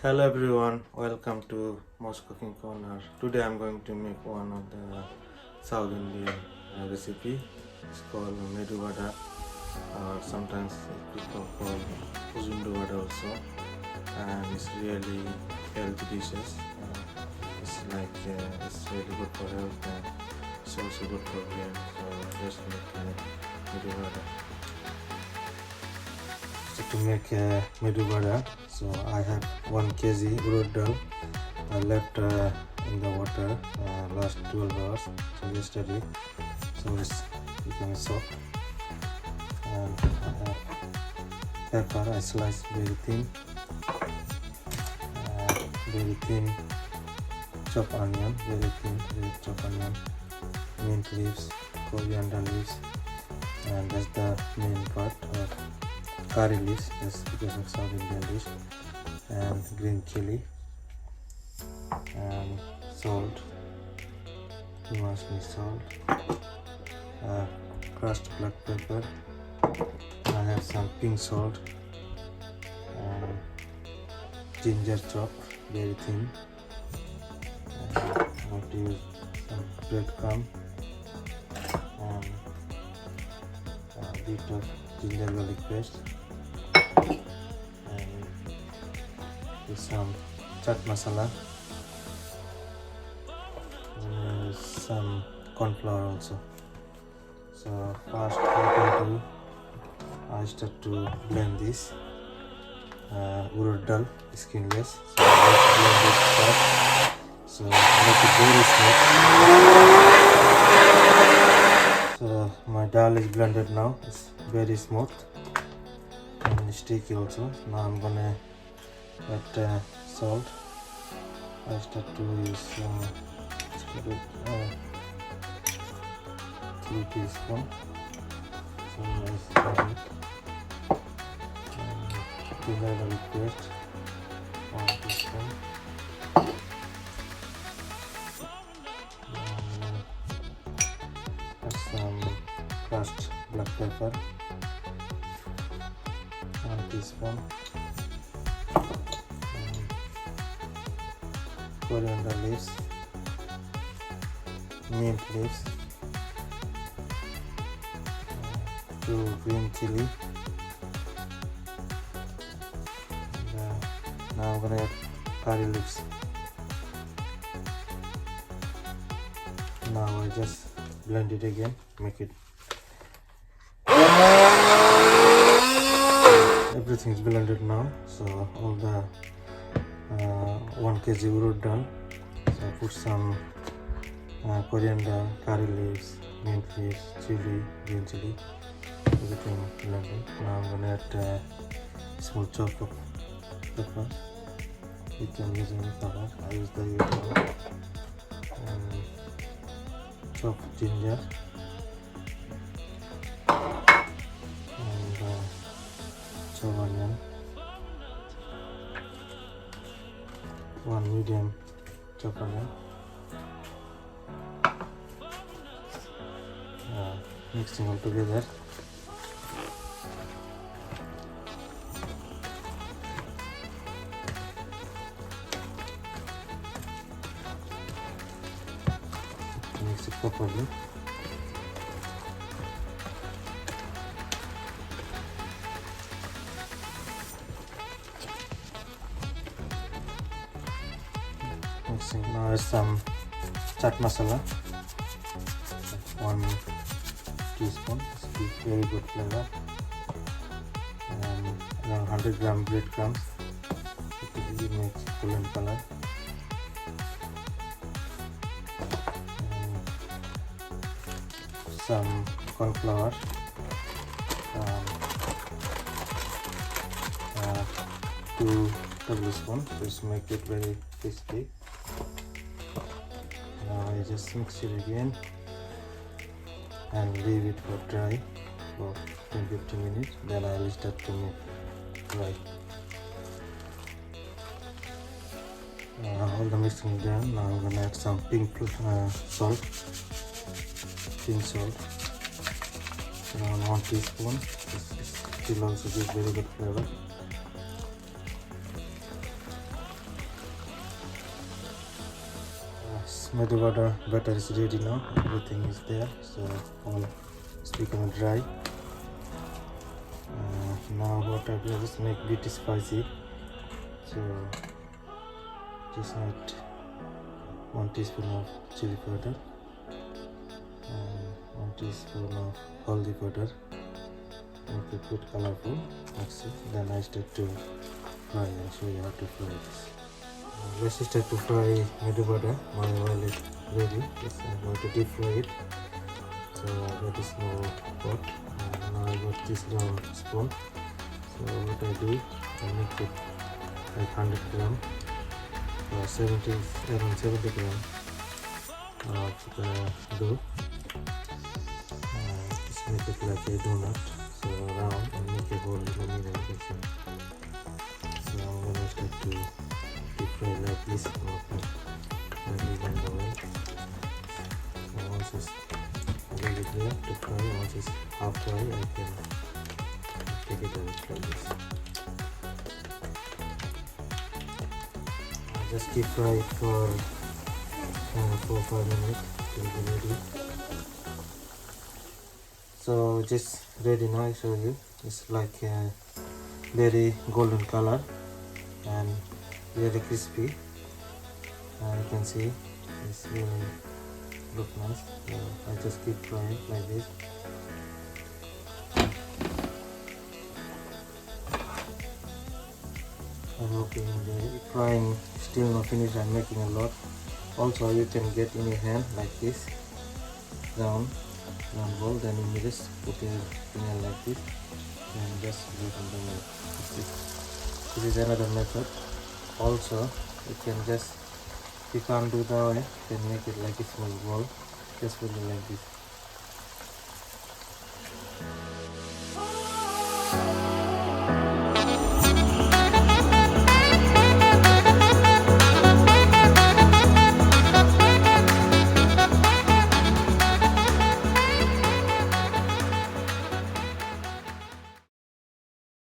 Hello everyone, welcome to Most Cooking Corner. Today I'm going to make one of the South Indian recipe. It's called Medu Vada, or sometimes people call Medu Vada also, and it's really healthy dishes. It's really good for health and it's also good for brain. So let's make Medu Vada. So to make Medu Vada, so I have 1 kg urad dal. I left in the water last 12 hours, so yesterday, so it's becoming soft. And I have pepper, I sliced very thin, chopped onion, very chopped onion, mint leaves, coriander leaves, and that's the main part of curry leaves, that's because of South Indian dish, and green chili, and salt, you must need salt, crushed black pepper, I have some pink salt, and ginger chop, very thin, and I want to use some breadcrumb, and a bit of ginger garlic paste, and with some chaat masala, and some corn flour also. So first what I do, I start to blend this urad dal skinless. So let's blend this first. So make it very smooth. So my dal is blended now, it's very smooth and sticky also. Now I'm gonna add salt. I start to use 3 teaspoons. So nice garlic and ginger garlic paste, 1 teaspoon. Add some crushed black pepper, 1 teaspoon. Coriander leaves, mint leaves, 2 green chili, and now I'm gonna add curry leaves. Now I just blend it again, make it everything is blended now. So all the 1 kg urad dal. So I put some coriander, curry leaves, mint leaves, chili, green chili, everything blended. Now I'm gonna add a small chop of pepper. You can use any pepper, I use the usual, and chopped ginger, and chopped onion, 1 medium chopped onion, mixing all together. Mix it properly. Mixing. Now add some chaat masala, 1 teaspoon. It's very good flavor. And around 100 gram breadcrumbs. It really makes golden color. And some corn flour, 2 tablespoons. Just make it very crispy. Now I just mix it again and leave it for dry for 10-15 minutes. Then I will start to make dry. All the mixing done. Now I'm gonna add some pink salt, around 1 teaspoon. This will also give very good flavor. Medu Vada batter is ready now. Everything is there, so all it's become dry. Now what I do is make bit spicy. So just add 1 teaspoon of chili powder and 1 teaspoon of haldi powder. Make it good colorful. Mix it. Then I start to fry and show you how to fry this. Let's start to fry Medu Vada. My oil is ready. Yes, I'm going to deep fry it. So I got a small pot and now I got this round spoon. So what I do, I make it like 100 gram or around 70 gram of the dough. Just make it like a donut, so round, and make a hole in the middle section. So I'm going to start to deep fry like this. And even the oil. So once it's really clear to fry, once it's half dry, I can take it out like this. Just keep fry it for 4-5 minutes till it's ready. So just ready now. I show you. It's like a very golden color and very crispy. You can see it's really look nice. So I just keep frying like this. I'm hoping the frying still not finished. I'm making a lot. Also you can get in your hand like this round ball, then you just put it in like this and just put it on the milk. This is another method. Also you can just, if you can't do that way, you can make it like a small ball, just put it like this.